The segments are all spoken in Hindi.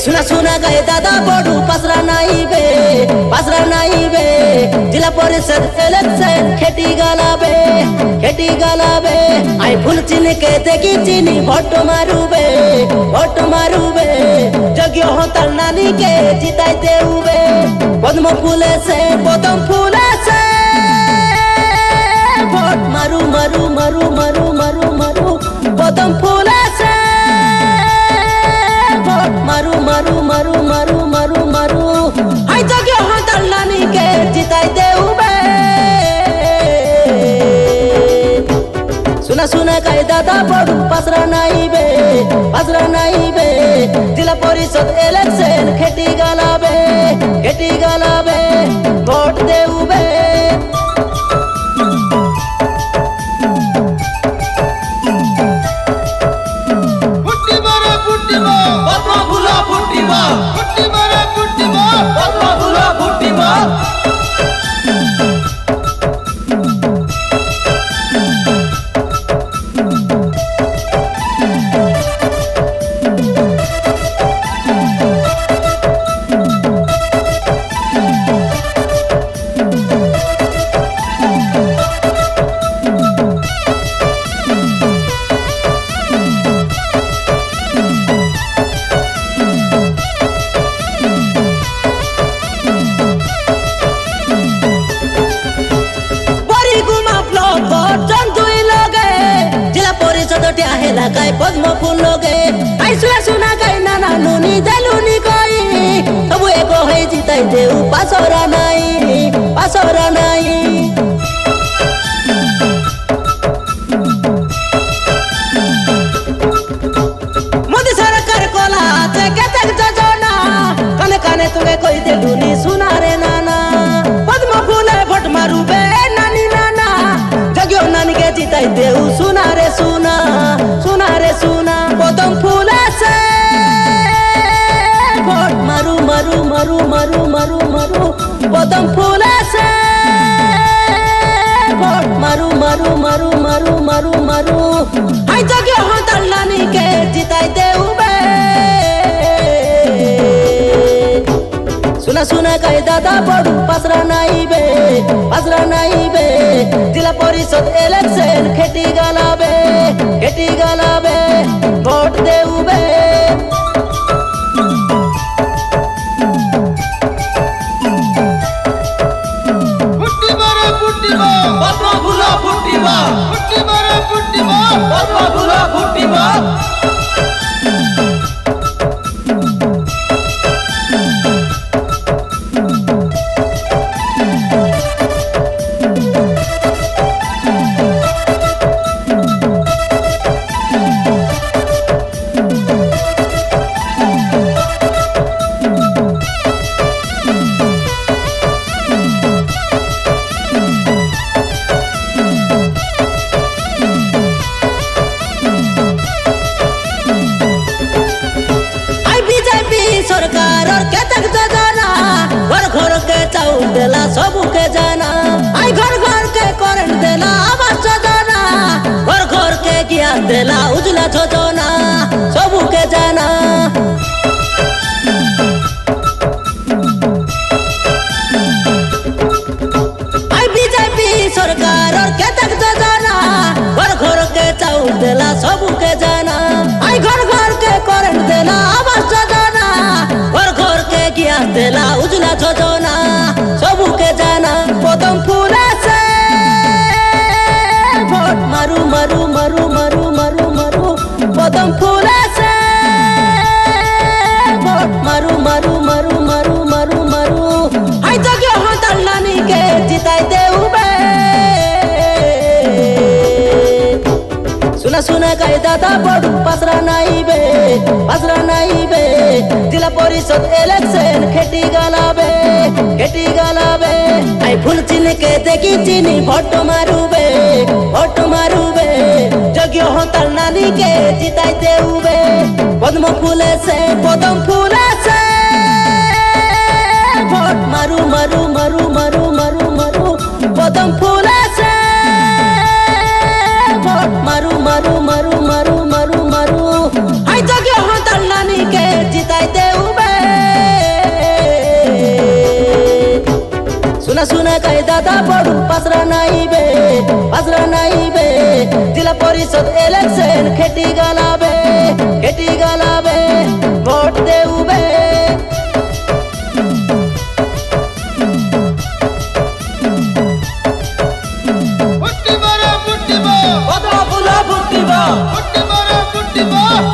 सुना सुना गए दादा बड़ू पासरा नहीं बे जिला परिषद इलेक्शन खेती गालाबे आई फुल चिन्ह के देखी चिनी भोट मारूबे जग्य होतल नानी के जिताई देउबे पद्म फूले से भोट मारू पद्म फूले से भोट मारू आई जग्य होतल नानी के जिताई देउबे सुना कहे दादा बड़ू पासरा नहीं बे जिला परिषद इलेक्शन खेती गालाबे भोट देउबे लगाई पद्म फूल लोगे आई सुना गई नाना नूनी देलुनी कोई सब एगो है जिताई देउ पासरा नहीं मोदी सरकार कोला ते केतक जोजना कने तुगे कोई देलुनी सुना रे नाना पद्म फूले भोट मारूबे नानी नाना जग्यो नानी के जिताई देउ सुना पद्म फूले से भोट मारू पद्म फूले से भोट मारू आई जग्य होतल नानी के जिताई देउबे सुना कहे दादा बड़ू पासरा नहीं बे जिला परिषद इलेक्शन खेती गालाबे भोट देउबे सरकार और केतक जोजना घर के चाउल देला सबू के जाना आई घर के करंट देला आवास योजना घर के ज्ञान देला उजला योजना सबू के जाना आई बीजेपी सरकार और केतक जोजना घर के चाउल देला सबू के जाना आई घर के करंट देला आवास योजना घर के ज्ञान देला उजला योजना सबू के जाना पद्म फूले से भोट मारू पद्म फूले से भोट मारू आई जग्य होतल नानी के जिताई देउबे सुना कहे दादा बड़ू पासरा नहीं बे जिला परिषद इलेक्शन खेती गालाबे आई फुल चिन्ह के देखी चिनी भोट मारूबे जग्य होतल नानी के जिताई देउबे पद्म फूले से भोट मारू पद्म फूले से भोट मारू आई जग्य होतल नानी के जिताई देउबे দাদা বড়ু পাসরা নাইবে জেলা পরিষদ ইলেকশন খেটি গালাবে ভোট দেউবে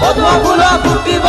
পদ্মা ফুলা ফুটিব